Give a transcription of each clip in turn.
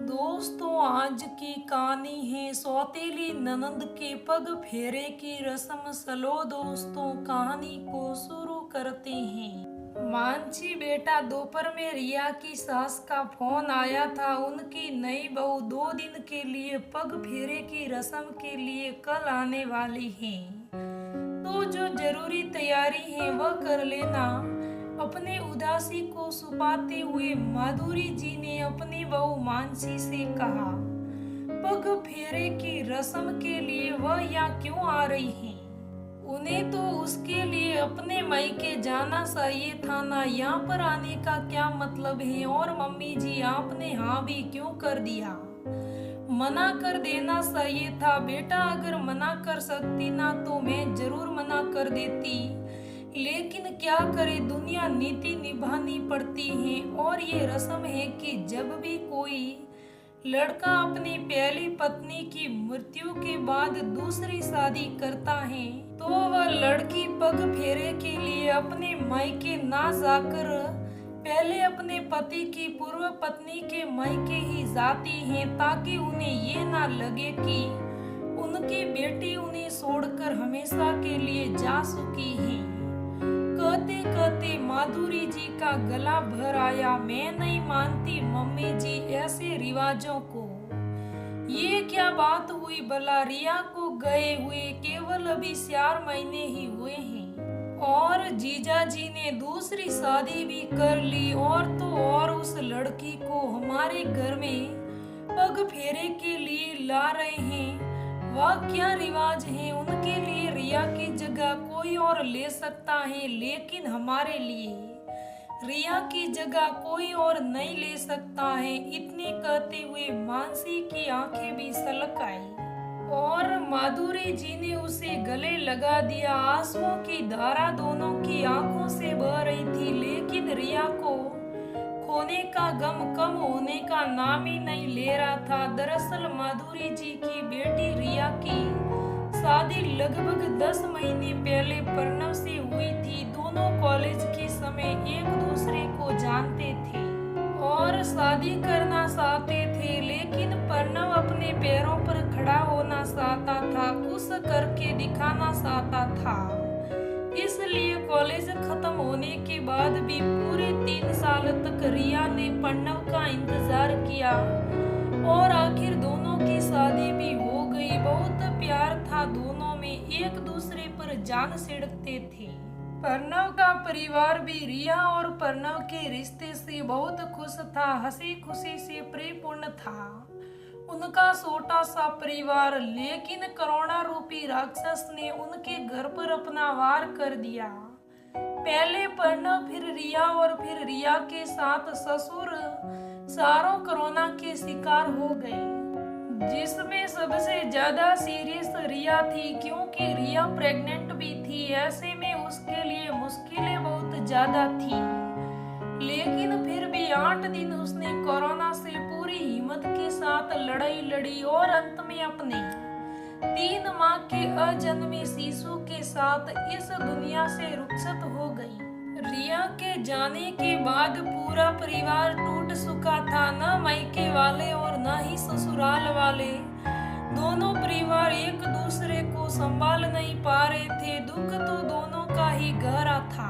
दोस्तों, आज की कहानी है सौतेली ननंद के पग फेरे की रस्म। चलो दोस्तों, कहानी को शुरू करते हैं। मानसी बेटा, दोपहर में रिया की सास का फोन आया था। उनकी नई बहू 2 दिन के लिए पग फेरे की रस्म के लिए कल आने वाली है, तो जो जरूरी तैयारी है वह कर लेना। अपने उदासी को छुपाते हुए माधुरी जी ने अपनी बहू मानसी से कहा, पग फेरे की रस्म के लिए वह यहाँ क्यों आ रही है? उन्हें तो उसके लिए अपने मायके जाना चाहिए था ना, यहाँ पर आने का क्या मतलब है? और मम्मी जी, आपने हाँ भी क्यों कर दिया? मना कर देना चाहिए था बेटा। अगर मना कर सकती ना तो मैं जरूर मना कर देती, लेकिन क्या करे, दुनिया नीति निभानी पड़ती है। और ये रस्म है कि जब भी कोई लड़का अपनी पहली पत्नी की मृत्यु के बाद दूसरी शादी करता है तो वह लड़की पग फेरे के लिए अपने मायके ना जाकर पहले अपने पति की पूर्व पत्नी के मायके ही जाती है, ताकि उन्हें ये ना लगे कि उनकी बेटी उन्हें छोड़कर हमेशा के लिए जा चुकी है। कहते कहते माधुरी जी का गला भर आया। मैं नहीं मानती मम्मी जी ऐसे रिवाजों को। ये क्या बात हुई भला? रिया को गए हुए केवल अभी 4 महीने ही हुए हैं और जीजा जी ने दूसरी शादी भी कर ली, और तो और उस लड़की को हमारे घर में पग फेरे के लिए ला रहे हैं। वह क्या रिवाज है? उनके लिए रिया की जगह कोई और ले सकता है, लेकिन हमारे लिए रिया की जगह कोई और नहीं ले सकता है। इतने कहते हुए मानसी की आंखें भी सलक आई और माधुरी जी ने उसे गले लगा दिया। आंसुओं की धारा दोनों की आंखों से बह रही थी, लेकिन रिया को खोने का गम कम होने का नाम ही नहीं ले रहा था। दरअसल माधुरी जी की बेटी रिया की शादी लगभग 10 महीने पहले प्रणव से हुई थी। दोनों कॉलेज के समय एक दूसरे को जानते थे और शादी करना चाहते थे, लेकिन प्रणव अपने पैरों पर खड़ा होना चाहता था, कुछ करके दिखाना चाहता था। इसलिए कॉलेज खत्म होने के बाद भी पूरे 3 साल तक रिया ने प्रणव का इंतजार किया और आखिर दोनों की शादी भी हो गई। बहुत प्यार था दोनों में, एक दूसरे पर जान छिड़कते थे। प्रणव का परिवार भी रिया और प्रणव के रिश्ते से बहुत खुश था, हंसी खुशी से परिपूर्ण था उनका छोटा सा परिवार। लेकिन कोरोना रूपी राक्षस ने उनके घर पर अपना वार कर दिया। पहले प्रणव, फिर रिया और फिर रिया के साथ ससुर चारों कोरोना के शिकार हो गए, जिसमें सबसे ज्यादा सीरियस रिया थी, क्योंकि रिया प्रेग्नेंट भी थी। ऐसे में उसके लिए मुश्किलें बहुत ज्यादा थी, लेकिन फिर भी 8 दिन उसने कोरोना से पूरी हिम्मत के साथ लड़ाई लड़ी और अंत में अपने 3 माह के अजन्मे शिशु के साथ इस दुनिया से रुखसत हो गई। रिया के जाने के बाद पूरा परिवार टूट चुका था, न मायके वाले और न ही ससुराल वाले। दोनों परिवार एक दूसरे को संभाल नहीं पा रहे थे। दुख तो दोनों का ही गहरा था,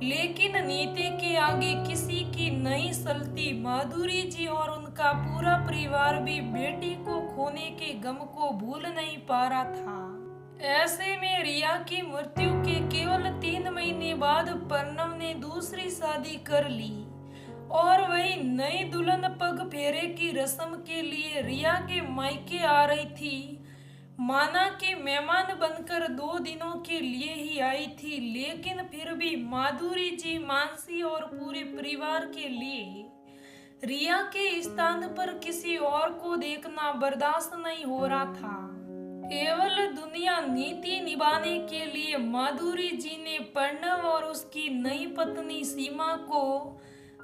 लेकिन नीति के आगे किसी की नहीं चलती। माधुरी जी और उनका पूरा परिवार भी बेटी को खोने के गम को भूल नहीं पा रहा था। ऐसे में रिया की मृत्यु के केवल 3 महीने बाद प्रणव ने दूसरी शादी कर ली और वही नई दुल्हन पग फेरे की रस्म के लिए रिया के मायके आ रही थी। माना कि मेहमान बनकर 2 दिनों के लिए ही आई थी, लेकिन फिर भी माधुरी जी, मानसी और पूरे परिवार के लिए रिया के स्थान पर किसी और को देखना बर्दाश्त नहीं हो रहा था। केवल दुनिया नीति निभाने के लिए माधुरी जी ने प्रणव और उसकी नई पत्नी सीमा को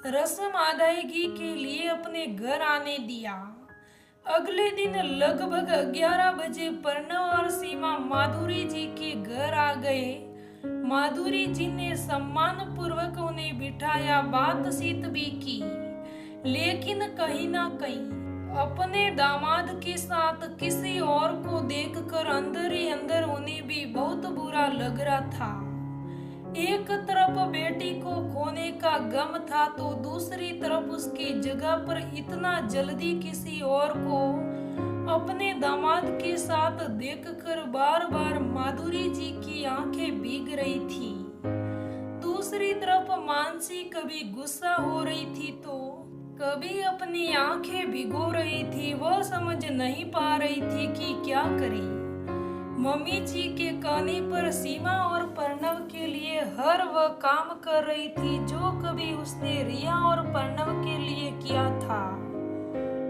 रस्म अदायगी के लिए अपने घर आने दिया। अगले दिन लगभग 11 बजे प्रणव और सीमा माधुरी जी के घर आ गए। माधुरी जी ने सम्मान पूर्वक उन्हें बिठाया, बातचीत भी की, लेकिन कहीं ना कहीं अपने दामाद के साथ किसी और को देखकर अंदर ही अंदर उन्हें भी बहुत बुरा लग रहा था। एक तरफ बेटी को खोने का गम था तो दूसरी तरफ उसकी जगह पर इतना जल्दी किसी और को अपने दामाद के साथ देखकर बार बार माधुरी जी की आंखें भीग रही थी। दूसरी तरफ मानसी कभी गुस्सा हो रही थी तो कभी अपनी आंखें भिगो रही थी। वह समझ नहीं पा रही थी कि क्या करे। मम्मी जी के कहने पर सीमा और प्रणव के लिए हर वह काम कर रही थी जो कभी उसने रिया और प्रणव के लिए किया था,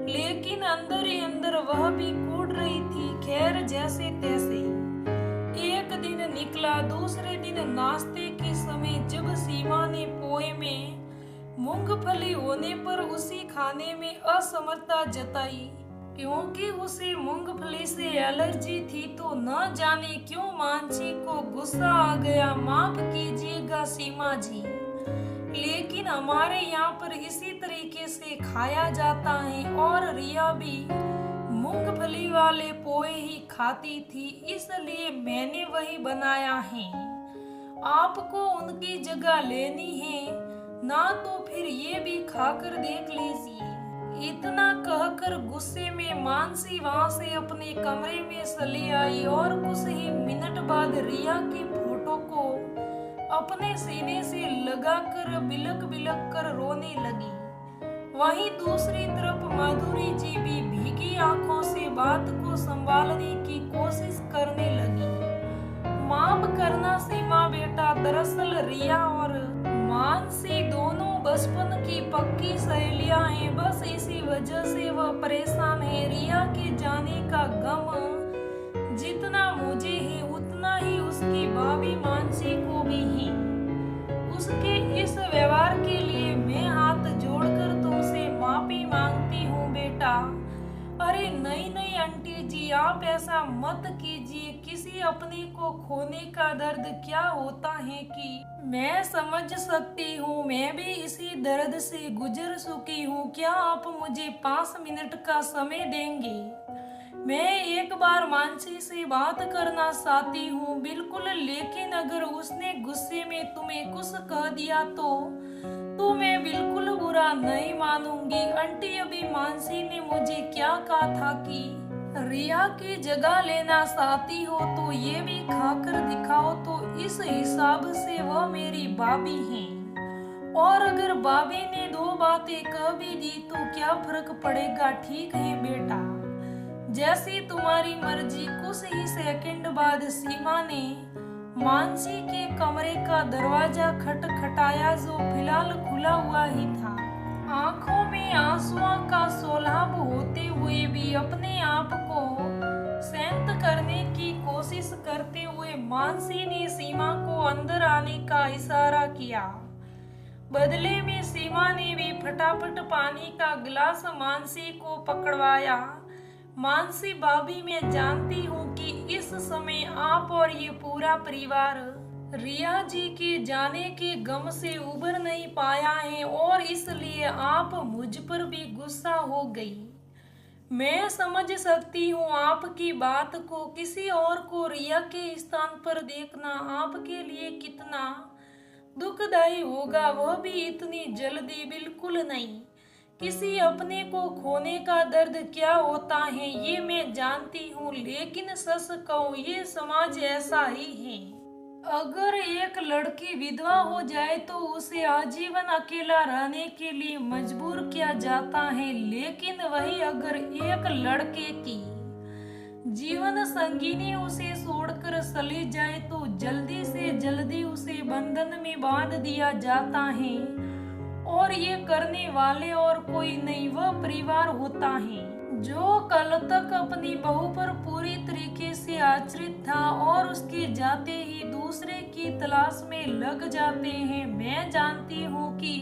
लेकिन अंदर ही अंदर वह भी कूद रही थी। खैर जैसे तैसे एक दिन निकला। दूसरे दिन नाश्ते के समय जब सीमा ने पोहे में मूंगफली होने पर उसी खाने में असमर्थता जताई क्योंकि उसे मूंगफली से एलर्जी थी, तो न जाने क्यों मानसी को गुस्सा आ गया। माफ कीजिएगा सीमा जी, लेकिन हमारे यहाँ पर इसी तरीके से खाया जाता है और रिया भी मूंगफली वाले पोहे ही खाती थी, इसलिए मैंने वही बनाया है। आपको उनकी जगह लेनी है ना तो फिर ये भी खाकर देख लीजिए। इतना कहकर गुस्से में मानसी वहां से अपने कमरे में चली आई और कुछ ही मिनट बाद रिया की फोटो को अपने सीने से लगाकर बिलक बिलक कर रोने लगी। वहीं दूसरी तरफ माधुरी जी भी भीगी आंखों से बात को संभालने की कोशिश करने लगी। माफ करना सीमा बेटा, दरअसल रिया और मानसी दोनों बचपन की पक्की सहेलियां हैं, बस इसी वजह से वह परेशान है। रिया के जाने का गम जितना मुझे है उतना ही उसकी भाभी मानसी को भी है। उसके इस व्यवहार के लिए मैं हाथ जोड़कर तुमसे माफी मांगती हूँ बेटा। अरे नहीं नहीं आंटी जी, आप ऐसा मत कीजिए। किसी अपने को खोने का दर्द क्या होता है कि मैं समझ सकती हूँ। मैं भी इसी दर्द से गुजर चुकी हूँ। क्या आप मुझे 5 मिनट का समय देंगे? मैं एक बार मानसी से बात करना चाहती हूँ। बिल्कुल, लेकिन अगर उसने गुस्से में तुम्हें कुछ कह दिया तो मैं बिल्कुल बुरा नहीं मानूंगी। आंटी, अभी मानसी ने मुझे क्या कहा था कि रिया की जगह लेना चाहती हो तो ये भी खाकर दिखाओ, तो इस हिसाब से वह मेरी भाभी हैं। और अगर भाभी ने 2 बातें कह भी दी तो क्या फर्क पड़ेगा? ठीक है बेटा, जैसी तुम्हारी मर्जी। कुछ ही सेकंड बाद सीमा ने मानसी के कमरे का दरवाजा खटखटाया जो फिलहाल खुला हुआ ही था। आंखों में आंसुओं का सैलाब होते हुए भी अपने आप को शांत करने की कोशिश करते हुए मानसी ने सीमा को अंदर आने का इशारा किया। बदले में सीमा ने भी फटाफट पानी का गिलास मानसी को पकड़वाया। मानसी भाभी, मैं जानती हूँ कि इस समय आप और ये पूरा परिवार रिया जी के जाने के गम से उबर नहीं पाया है और इसलिए आप मुझ पर भी गुस्सा हो गई। मैं समझ सकती हूँ आपकी बात को। किसी और को रिया के स्थान पर देखना आपके लिए कितना दुखदायी होगा, वह भी इतनी जल्दी बिल्कुल नहीं। किसी अपने को खोने का दर्द क्या होता है ये मैं जानती हूँ, लेकिन सच कहूँ ये समाज ऐसा ही है। अगर एक लड़की विधवा हो जाए तो उसे आजीवन अकेला रहने के लिए मजबूर किया जाता है, लेकिन वही अगर एक लड़के की जीवन संगिनी उसे छोड़कर चली जाए तो जल्दी से जल्दी उसे बंधन में बांध दिया जाता है। और ये करने वाले और कोई नहीं, वह परिवार होता है जो कल तक अपनी बहू पर पूरी तरीके से आश्रित था और उसके जाते ही दूसरे की तलाश में लग जाते हैं। मैं जानती हूँ कि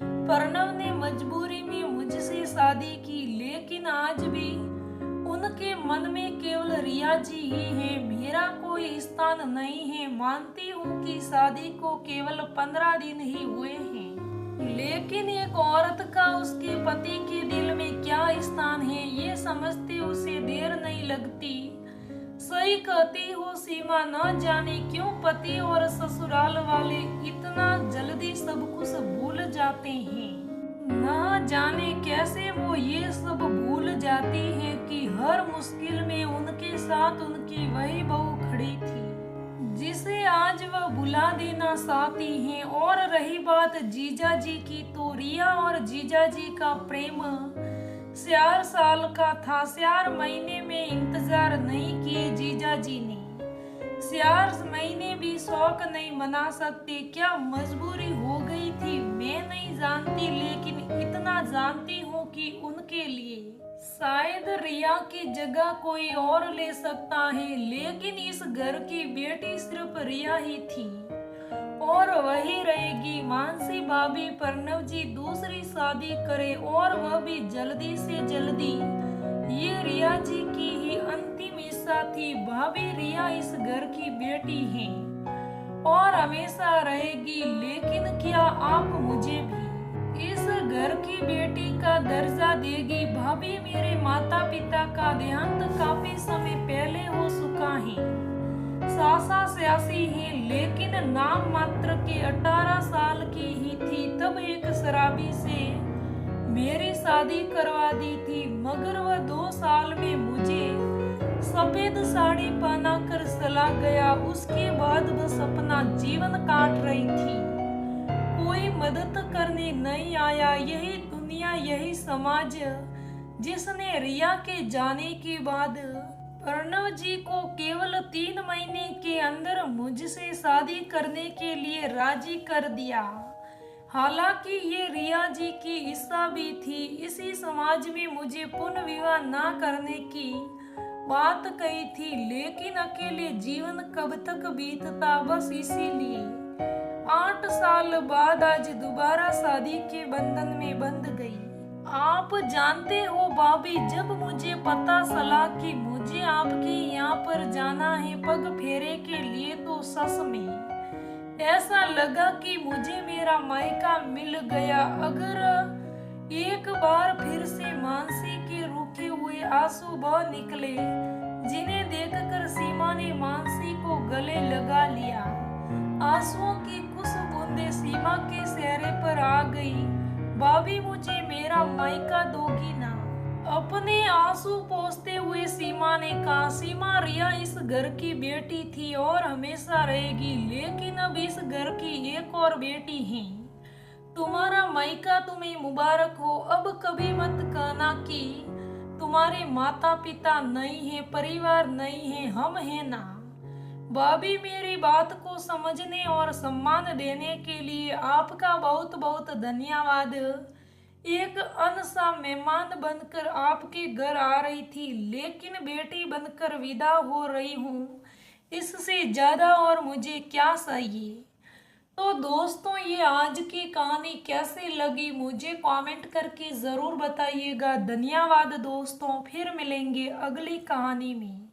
प्रणव ने मजबूरी में मुझसे शादी की, लेकिन आज भी उनके मन में केवल रिया जी ही है, मेरा कोई स्थान नहीं है। मानती हूँ कि शादी को केवल 15 दिन ही हुए हैं, लेकिन एक औरत का उसके पति के दिल में क्या स्थान है समझते उसे देर नहीं लगती। सही कहती हो सीमा, न जाने क्यों पति और ससुराल वाले इतना जल्दी सब कुछ भूल जाते हैं। न जाने कैसे वो ये सब भूल जाती है कि हर मुश्किल में उनके साथ उनकी वही बहू खड़ी थी, जिसे आज वह भुला देना चाहती हैं। और रही बात जीजा जी की, तो रिया और जीजा जी का प्रेम 4 साल का था। 4 महीने में इंतजार नहीं किए जीजा जी ने। 4 महीने भी शौक नहीं मना सकते, क्या मजबूरी हो गई थी मैं नहीं जानती, लेकिन इतना जानती हूँ कि उनके लिए शायद रिया की जगह कोई और ले सकता है, लेकिन इस घर की बेटी सिर्फ रिया ही थी और वही रहेगी। मानसी भाभी प्रणव जी दूसरी शादी करे और वह भी जल्दी से जल्दी, ये रिया जी की ही अंतिम इच्छा थी। भाभी रिया इस घर की बेटी है और हमेशा रहेगी, लेकिन क्या आप मुझे भी इस घर की बेटी का दर्जा देगी? भाभी मेरे माता पिता का देहांत काफी समय पहले हो चुका है। सासा 86 है, लेकिन नाम मात्र के 18 साल की ही थी तब एक शराबी से मेरी शादी करवा दी थी, मगर वह 2 साल में मुझे सफेद साड़ी पहना कर चला गया। उसके बाद बस अपना जीवन काट रही थी, कोई मदद करने नहीं आया। यही दुनिया, यही समाज, जिसने रिया के जाने के बाद प्रणव जी को केवल 3 महीने के अंदर मुझसे शादी करने के लिए राजी कर दिया। हालांकि ये रिया जी की इच्छा भी थी। इसी समाज में मुझे पुनः विवाह न करने की बात कही थी, लेकिन अकेले जीवन कब तक बीतता, बस इसीलिए 8 साल बाद आज दोबारा शादी के बंधन में बंध गई। आप जानते हो भाभी, जब मुझे पता चला कि मुझे आपके यहाँ पर जाना है पग फेरे के लिए, तो सच में ऐसा लगा कि मुझे मेरा मायका मिल गया। अगर एक बार फिर से मानसी के रुके हुए आंसू बह निकले, जिन्हें देखकर सीमा ने मानसी को गले लगा लिया। आंसुओं की कुछ बूंदें सीमा के चेहरे पर आ गई। भाभी मुझे मेरा मायका दोगी ना? अपने आंसू पोंछते हुए सीमा ने कहा, सीमा रिया इस घर की बेटी थी और हमेशा रहेगी, लेकिन अब इस घर की एक और बेटी है। तुम्हारा मायका तुम्हें मुबारक हो। अब कभी मत कहना कि तुम्हारे माता पिता नहीं है, परिवार नहीं है, हम हैं ना। भाभी मेरी बात को समझने और सम्मान देने के लिए आपका बहुत बहुत धन्यवाद। एक अनसा मेहमान बनकर आपके घर आ रही थी, लेकिन बेटी बनकर विदा हो रही हूँ। इससे ज्यादा और मुझे क्या चाहिए? तो दोस्तों, ये आज की कहानी कैसे लगी मुझे कमेंट करके ज़रूर बताइएगा। धन्यवाद दोस्तों, फिर मिलेंगे अगली कहानी में।